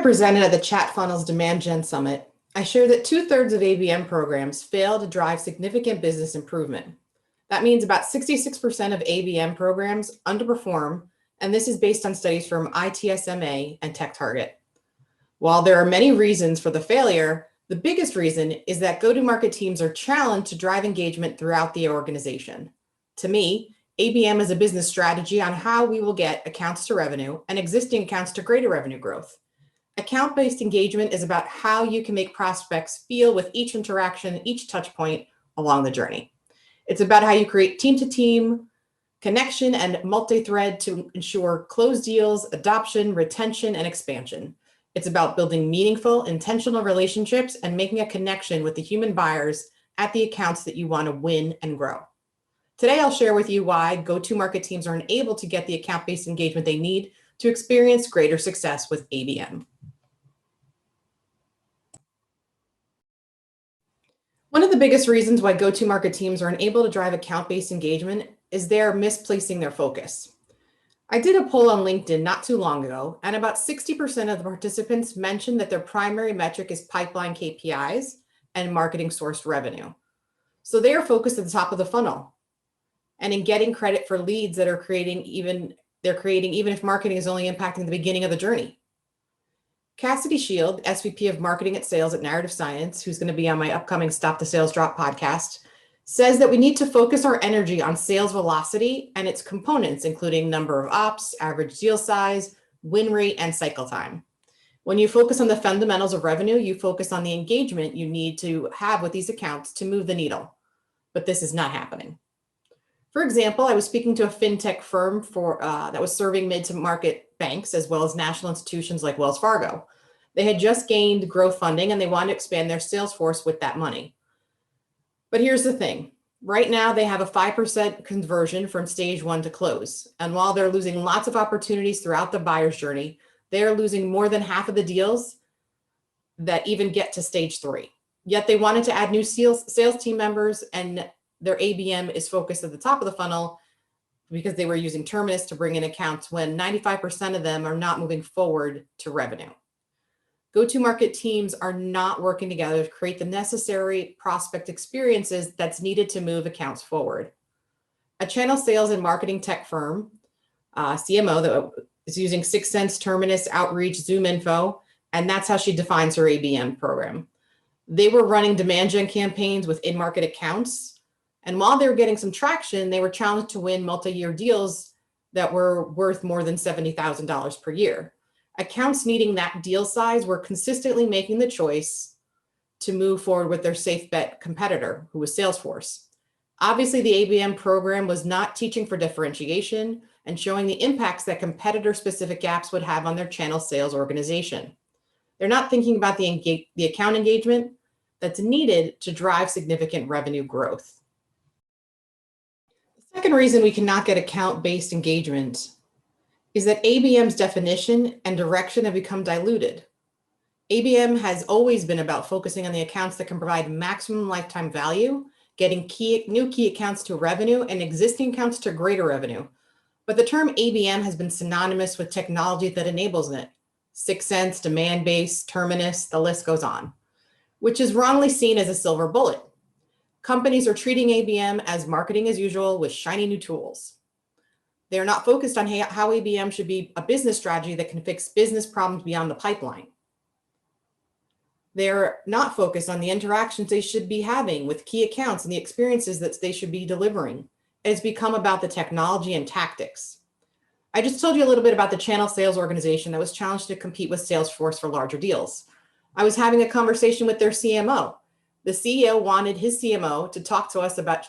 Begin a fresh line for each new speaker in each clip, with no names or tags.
presented at the Chat Funnels Demand Gen Summit, I shared that 2/3 of ABM programs fail to drive significant business improvement. That means about 66% of ABM programs underperform, and this is based on studies from ITSMA and TechTarget. While there are many reasons for the failure, the biggest reason is that go-to-market teams are challenged to drive engagement throughout the organization. To me, ABM is a business strategy on how we will get accounts to revenue and existing accounts to greater revenue growth. Account-based engagement is about how you can make prospects feel with each interaction, each touch point along the journey. It's about how you create team-to-team connection and multi-thread to ensure closed deals, adoption, retention, and expansion. It's about building meaningful, intentional relationships and making a connection with the human buyers at the accounts that you want to win and grow. Today, I'll share with you why go-to-market teams are unable to get the account-based engagement they need to experience greater success with ABM. One of the biggest reasons why go-to-market teams are unable to drive account-based engagement is they're misplacing their focus. I did a poll on LinkedIn not too long ago, and about 60% of the participants mentioned that their primary metric is pipeline KPIs and marketing sourced revenue. So they are focused at the top of the funnel and in getting credit for leads that are creating even if marketing is only impacting the beginning of the journey. Cassidy Shield, SVP of Marketing at Sales at Narrative Science, who's going to be on my upcoming Stop the Sales Drop podcast, says that we need to focus our energy on sales velocity and its components, including number of ops, average deal size, win rate, and cycle time. When you focus on the fundamentals of revenue, you focus on the engagement you need to have with these accounts to move the needle. But this is not happening. For example, I was speaking to a fintech firm that was serving mid to market banks as well as national institutions like Wells Fargo. They had just gained growth funding and they wanted to expand their sales force with that money. But here's the thing. Right now, they have a 5% conversion from stage 1 to close. And while they're losing lots of opportunities throughout the buyer's journey, they are losing more than half of the deals that even get to stage 3. Yet they wanted to add new sales team members, and their ABM is focused at the top of the funnel because they were using Terminus to bring in accounts when 95% of them are not moving forward to revenue. Go-to-market teams are not working together to create the necessary prospect experiences that's needed to move accounts forward. A channel sales and marketing tech firm, CMO, that is using 6 Sense, Terminus, Outreach, ZoomInfo, and that's how she defines her ABM program. They were running demand gen campaigns with in-market accounts, and while they were getting some traction, they were challenged to win multi-year deals that were worth more than $70,000 per year. Accounts needing that deal size were consistently making the choice to move forward with their safe bet competitor, who was Salesforce. Obviously, the ABM program was not teaching for differentiation and showing the impacts that competitor-specific gaps would have on their channel sales organization. They're not thinking about the account engagement that's needed to drive significant revenue growth. The second reason we cannot get account-based engagement is that ABM's definition and direction have become diluted. ABM has always been about focusing on the accounts that can provide maximum lifetime value, getting new key accounts to revenue and existing accounts to greater revenue. But the term ABM has been synonymous with technology that enables it. 6 Sense, demand-based, Terminus, the list goes on, which is wrongly seen as a silver bullet. Companies are treating ABM as marketing as usual with shiny new tools. They are not focused on how ABM should be a business strategy that can fix business problems beyond the pipeline. They're not focused on the interactions they should be having with key accounts and the experiences that they should be delivering. It's become about the technology and tactics. I just told you a little bit about the channel sales organization that was challenged to compete with Salesforce for larger deals. I was having a conversation with their CMO. The CEO wanted his CMO to talk to us about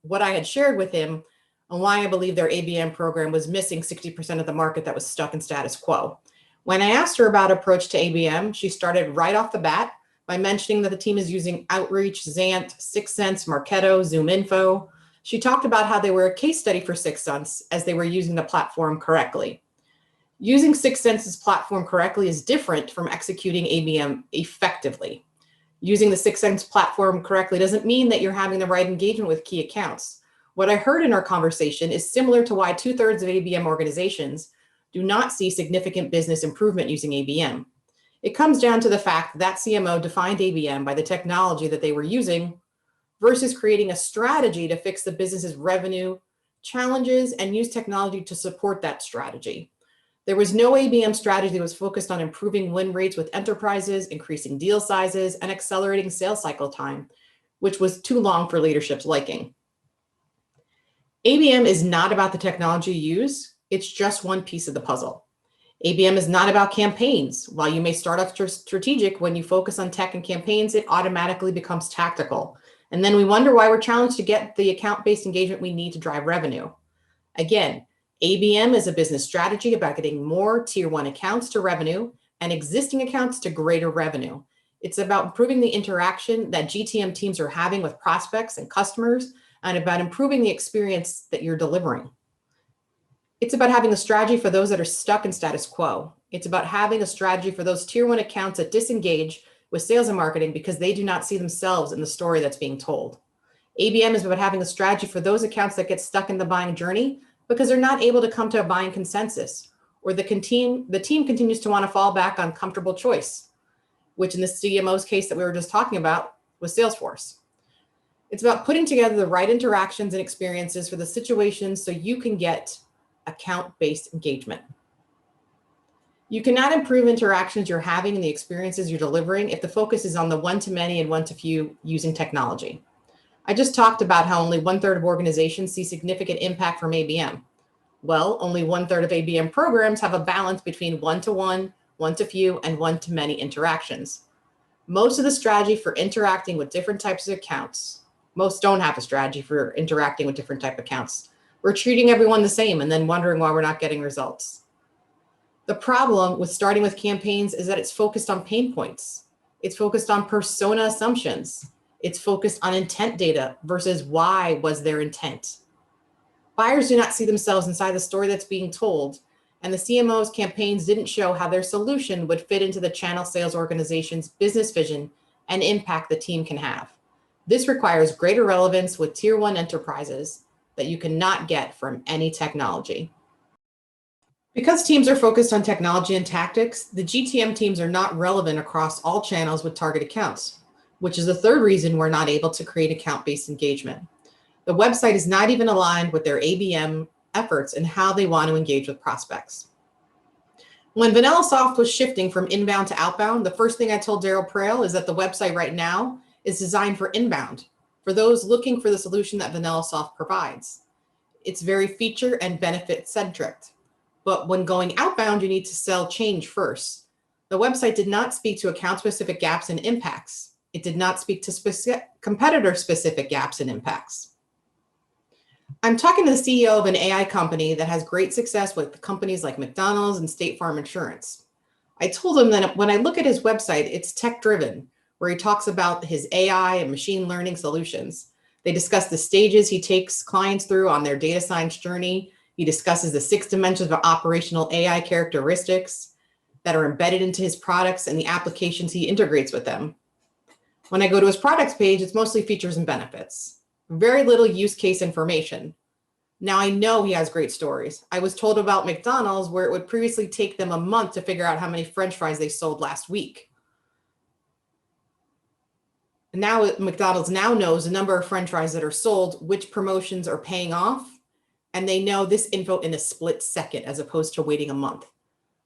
what I had shared with him and why I believe their ABM program was missing 60% of the market that was stuck in status quo. When I asked her about approach to ABM, she started right off the bat by mentioning that the team is using Outreach, Zant, 6 Sense, Marketo, ZoomInfo. She talked about how they were a case study for 6 Sense as they were using the platform correctly. Using 6 Sense's platform correctly is different from executing ABM effectively. Using the 6 Sense platform correctly doesn't mean that you're having the right engagement with key accounts. What I heard in our conversation is similar to why 2/3 of ABM organizations do not see significant business improvement using ABM. It comes down to the fact that CMO defined ABM by the technology that they were using versus creating a strategy to fix the business's revenue challenges and use technology to support that strategy. There was no ABM strategy that was focused on improving win rates with enterprises, increasing deal sizes, and accelerating sales cycle time, which was too long for leadership's liking. ABM is not about the technology you use. It's just one piece of the puzzle. ABM is not about campaigns. While you may start off strategic, when you focus on tech and campaigns, it automatically becomes tactical. And then we wonder why we're challenged to get the account-based engagement we need to drive revenue. Again, ABM is a business strategy about getting more tier one accounts to revenue and existing accounts to greater revenue. It's about improving the interaction that GTM teams are having with prospects and customers, and about improving the experience that you're delivering. It's about having a strategy for those that are stuck in status quo. It's about having a strategy for those tier one accounts that disengage with sales and marketing because they do not see themselves in the story that's being told. ABM is about having a strategy for those accounts that get stuck in the buying journey because they're not able to come to a buying consensus, or the team continues to want to fall back on comfortable choice, which in the CMO's case that we were just talking about was Salesforce. It's about putting together the right interactions and experiences for the situations so you can get account-based engagement. You cannot improve interactions you're having and the experiences you're delivering if the focus is on the one-to-many and one-to-few using technology. I just talked about how only 1/3 of organizations see significant impact from ABM. Well, only 1/3 of ABM programs have a balance between one-to-one, one-to-few, and one-to-many interactions. Most of the strategy for interacting with different types of accounts, most don't have a strategy for interacting with different type of accounts. We're treating everyone the same and then wondering why we're not getting results. The problem with starting with campaigns is that it's focused on pain points. It's focused on persona assumptions. It's focused on intent data versus why was their intent. Buyers do not see themselves inside the story that's being told, and the CMO's campaigns didn't show how their solution would fit into the channel sales organization's business vision and impact the team can have. This requires greater relevance with tier one enterprises that you cannot get from any technology. Because teams are focused on technology and tactics, the GTM teams are not relevant across all channels with target accounts, which is the third reason we're not able to create account-based engagement. The website is not even aligned with their ABM efforts and how they want to engage with prospects. When VanillaSoft was shifting from inbound to outbound, the first thing I told Daryl Prale is that the website right now is designed for inbound, for those looking for the solution that VanillaSoft provides. It's very feature and benefit centric. But when going outbound, you need to sell change first. The website did not speak to account-specific gaps and impacts. It did not speak to competitor-specific gaps and impacts. I'm talking to the CEO of an AI company that has great success with companies like McDonald's and State Farm Insurance. I told him that when I look at his website, it's tech-driven, where he talks about his AI and machine learning solutions. They discuss the stages he takes clients through on their data science journey. He discusses the 6 dimensions of operational AI characteristics that are embedded into his products and the applications he integrates with them. When I go to his products page, it's mostly features and benefits. Very little use case information. Now I know he has great stories. I was told about McDonald's where it would previously take them a month to figure out how many French fries they sold last week. And now McDonald's now knows the number of French fries that are sold, which promotions are paying off, and they know this info in a split second as opposed to waiting a month.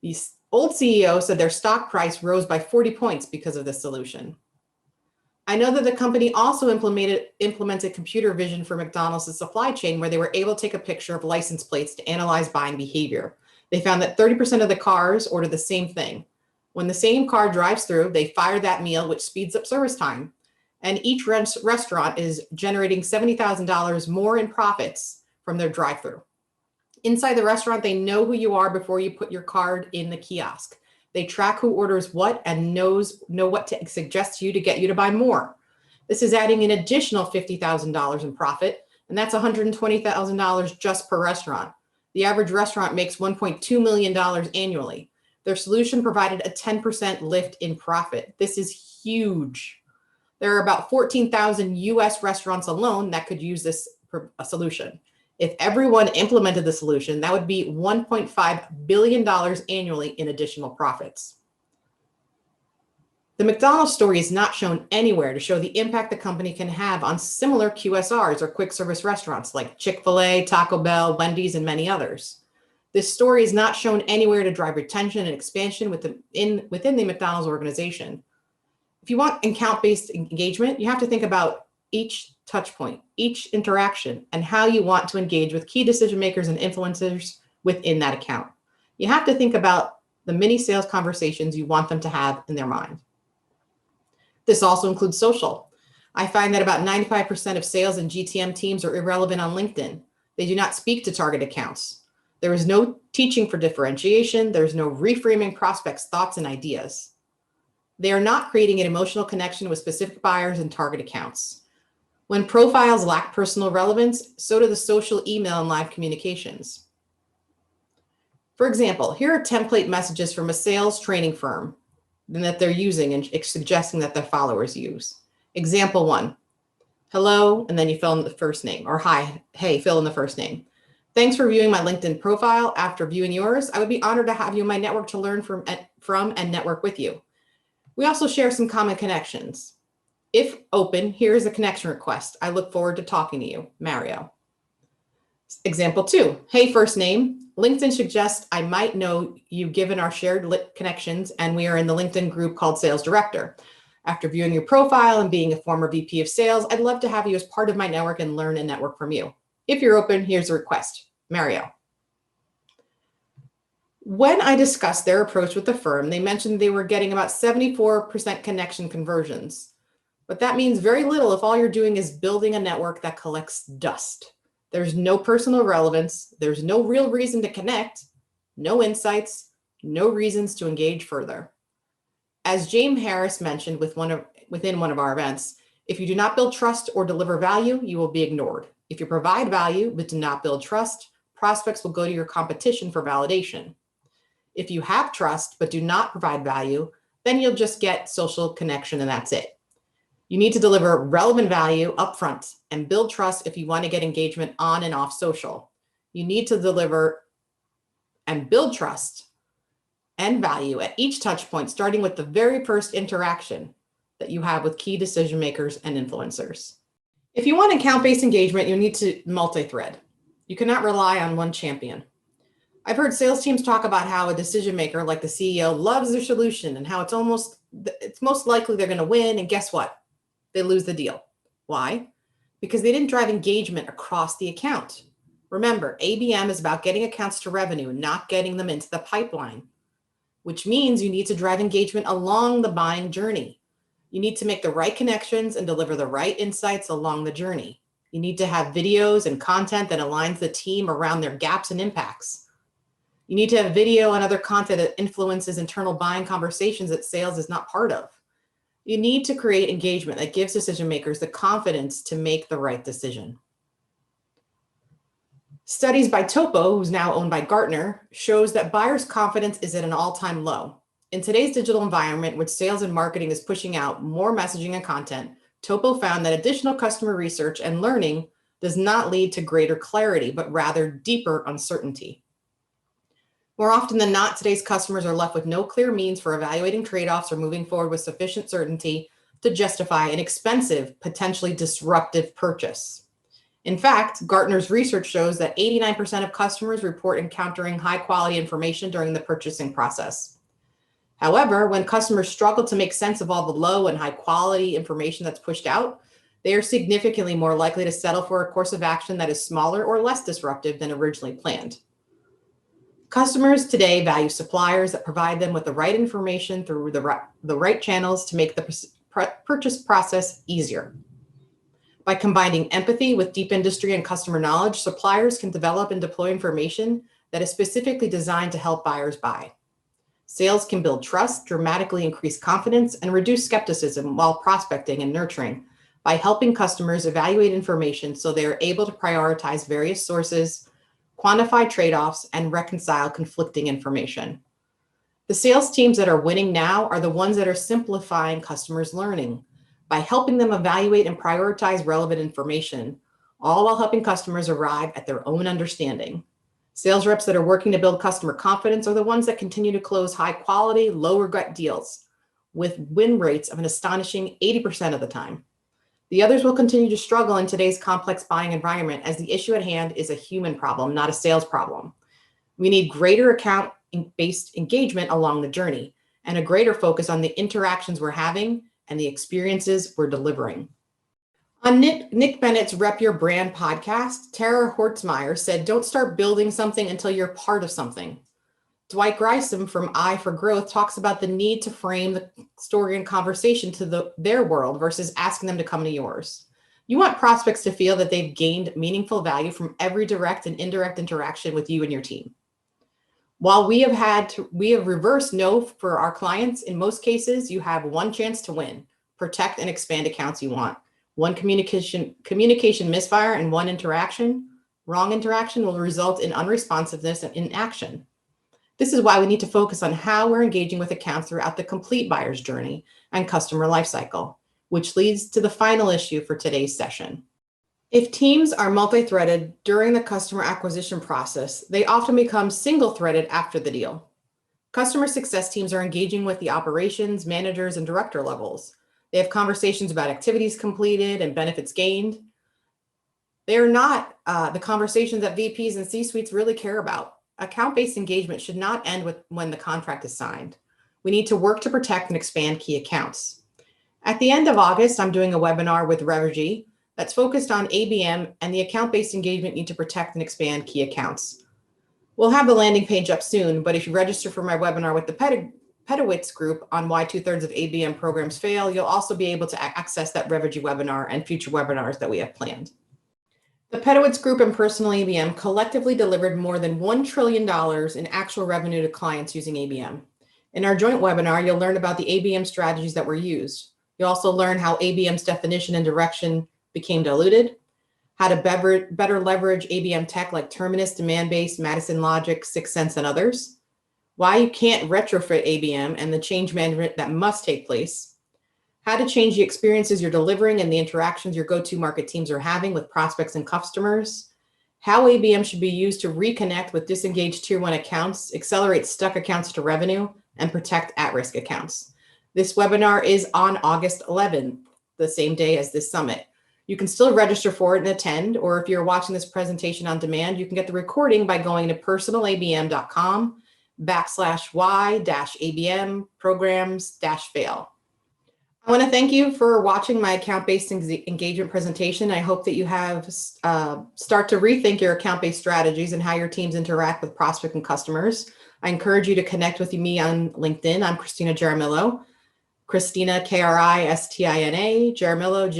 The old CEO said their stock price rose by 40 points because of this solution. I know that the company also implemented computer vision for McDonald's supply chain, where they were able to take a picture of license plates to analyze buying behavior. They found that 30% of the cars order the same thing. When the same car drives through, they fire that meal, which speeds up service time. And each restaurant is generating $70,000 more in profits from their drive-through. Inside the restaurant, they know who you are before you put your card in the kiosk. They track who orders what and know what to suggest to you to get you to buy more. This is adding an additional $50,000 in profit, and that's $120,000 just per restaurant. The average restaurant makes $1.2 million annually. Their solution provided a 10% lift in profit. This is huge. There are about 14,000 US restaurants alone that could use this solution. If everyone implemented the solution, that would be $1.5 billion annually in additional profits. The McDonald's story is not shown anywhere to show the impact the company can have on similar QSRs or quick service restaurants like Chick-fil-A, Taco Bell, Wendy's, and many others. This story is not shown anywhere to drive retention and expansion within the McDonald's organization. If you want account-based engagement, you have to think about each touch point, each interaction, and how you want to engage with key decision makers and influencers within that account. You have to think about the mini sales conversations you want them to have in their mind. This also includes social. I find that about 95% of sales and GTM teams are irrelevant on LinkedIn. They do not speak to target accounts. There is no teaching for differentiation. There's no reframing prospects' thoughts and ideas. They are not creating an emotional connection with specific buyers and target accounts. When profiles lack personal relevance, so do the social, email, and live communications. For example, here are template messages from a sales training firm that they're using and suggesting that their followers use. Example 1, hello, and then you fill in the first name, or hi, hey, fill in the first name. Thanks for viewing my LinkedIn profile. After viewing yours, I would be honored to have you in my network to learn from and network with you. We also share some common connections. If open, here is a connection request. I look forward to talking to you, Mario. Example 2, hey, first name. LinkedIn suggests I might know you given our shared connections, and we are in the LinkedIn group called Sales Director. After viewing your profile and being a former VP of sales, I'd love to have you as part of my network and learn and network from you. If you're open, here's a request, Mario. When I discussed their approach with the firm, they mentioned they were getting about 74% connection conversions. But that means very little if all you're doing is building a network that collects dust. There's no personal relevance. There's no real reason to connect, no insights, no reasons to engage further. As James Harris mentioned within one of our events, if you do not build trust or deliver value, you will be ignored. If you provide value but do not build trust, prospects will go to your competition for validation. If you have trust but do not provide value, then you'll just get social connection and that's it. You need to deliver relevant value upfront and build trust if you want to get engagement on and off social. You need to deliver and build trust and value at each touch point, starting with the very first interaction that you have with key decision makers and influencers. If you want account-based engagement, you need to multi-thread. You cannot rely on one champion. I've heard sales teams talk about how a decision maker like the CEO loves their solution and how it's most likely they're going to win, and guess what? They lose the deal. Why? Because they didn't drive engagement across the account. Remember, ABM is about getting accounts to revenue, not getting them into the pipeline, which means you need to drive engagement along the buying journey. You need to make the right connections and deliver the right insights along the journey. You need to have videos and content that aligns the team around their gaps and impacts. You need to have video and other content that influences internal buying conversations that sales is not part of. You need to create engagement that gives decision makers the confidence to make the right decision. Studies by Topo, who's now owned by Gartner, shows that buyers' confidence is at an all-time low. In today's digital environment, which sales and marketing is pushing out more messaging and content, Topo found that additional customer research and learning does not lead to greater clarity, but rather deeper uncertainty. More often than not, today's customers are left with no clear means for evaluating trade-offs or moving forward with sufficient certainty to justify an expensive, potentially disruptive purchase. In fact, Gartner's research shows that 89% of customers report encountering high-quality information during the purchasing process. However, when customers struggle to make sense of all the low and high-quality information that's pushed out, they are significantly more likely to settle for a course of action that is smaller or less disruptive than originally planned. Customers today value suppliers that provide them with the right information through the right channels to make the purchase process easier. By combining empathy with deep industry and customer knowledge, suppliers can develop and deploy information that is specifically designed to help buyers buy. Sales can build trust, dramatically increase confidence, and reduce skepticism while prospecting and nurturing by helping customers evaluate information so they are able to prioritize various sources, quantify trade-offs, and reconcile conflicting information. The sales teams that are winning now are the ones that are simplifying customers' learning by helping them evaluate and prioritize relevant information, all while helping customers arrive at their own understanding. Sales reps that are working to build customer confidence are the ones that continue to close high-quality, low-regret deals, with win rates of an astonishing 80% of the time. The others will continue to struggle in today's complex buying environment as the issue at hand is a human problem, not a sales problem. We need greater account-based engagement along the journey and a greater focus on the interactions we're having and the experiences we're delivering. On Nick Bennett's Rep Your Brand podcast, Tara Hortzmeyer said, "Don't start building something until you're part of something." Dwight Grysom from I for Growth talks about the need to frame the story and conversation to their world versus asking them to come to yours. You want prospects to feel that they've gained meaningful value from every direct and indirect interaction with you and your team. While we have reversed no for our clients, in most cases, you have one chance to win, protect and expand accounts you want. One communication misfire and one wrong interaction will result in unresponsiveness and inaction. This is why we need to focus on how we're engaging with accounts throughout the complete buyer's journey and customer lifecycle, which leads to the final issue for today's session. If teams are multi-threaded during the customer acquisition process, they often become single-threaded after the deal. Customer success teams are engaging with the operations, managers, and director levels. They have conversations about activities completed and benefits gained. They are not the conversations that VPs and C-suites really care about. Account-based engagement should not end when the contract is signed. We need to work to protect and expand key accounts. At the end of August, I'm doing a webinar with Revergy that's focused on ABM and the account-based engagement need to protect and expand key accounts. We'll have the landing page up soon, but if you register for my webinar with the Pedowitz group on why 2/3 of ABM programs fail, you'll also be able to access that Revergy webinar and future webinars that we have planned. The Pedowitz group and Personal ABM collectively delivered more than $1 trillion in actual revenue to clients using ABM. In our joint webinar, you'll learn about the ABM strategies that were used. You'll also learn how ABM's definition and direction became diluted, how to better leverage ABM tech like Terminus, Demand-Based, Madison Logic, 6 Sense, and others, why you can't retrofit ABM and the change management that must take place, how to change the experiences you're delivering and the interactions your go-to-market teams are having with prospects and customers, how ABM should be used to reconnect with disengaged Tier 1 accounts, accelerate stuck accounts to revenue, and protect at-risk accounts. This webinar is on August 11th, the same day as this summit. You can still register for it and attend, or if you're watching this presentation on demand, you can get the recording by going to personalabm.com/y-abm programs-fail. I want to thank you for watching my account-based engagement presentation. I hope that you have start to rethink your account-based strategies and how your teams interact with prospects and customers. I encourage you to connect with me on LinkedIn. I'm Kristina Jaramillo. Kristina, Kristina, Jaramillo,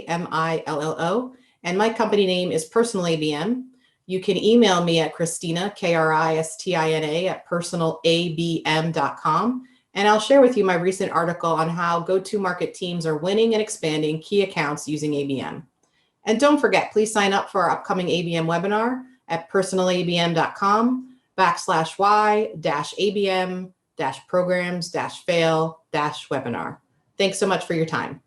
Jaramillo, and my company name is Personal ABM. You can email me at Kristina, Kristina, at personalabm.com, and I'll share with you my recent article on how go-to-market teams are winning and expanding key accounts using ABM. And don't forget, please sign up for our upcoming ABM webinar at personalabm.com/y-abm-programs-fail-webinar. Thanks so much for your time.